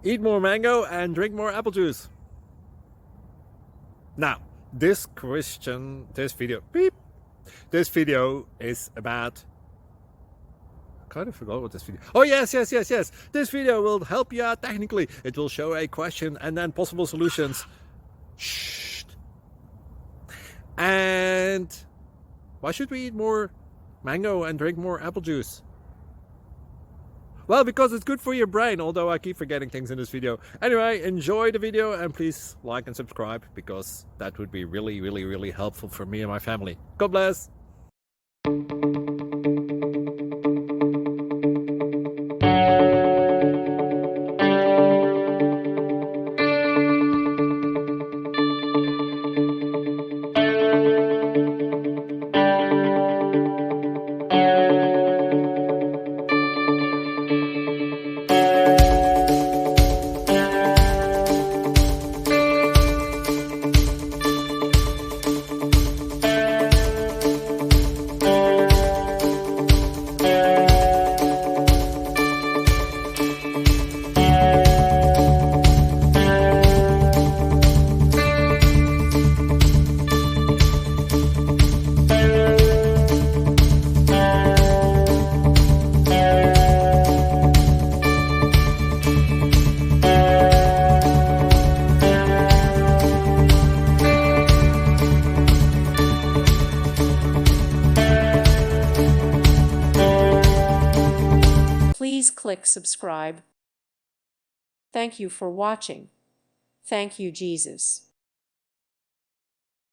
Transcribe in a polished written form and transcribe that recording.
Eat more mango and drink more apple juice. Now, this video is about, I kind of forgot what this video. Oh, yes. This video will help you out technically. It will show a question and then possible solutions. Shh. And why should we eat more mango and drink more apple juice? Well, because it's good for your brain, although I keep forgetting things in this video. Anyway, enjoy the video and please like and subscribe, because that would be really helpful for me and my family. God bless! Please click subscribe. Thank you for watching. Thank you, Jesus.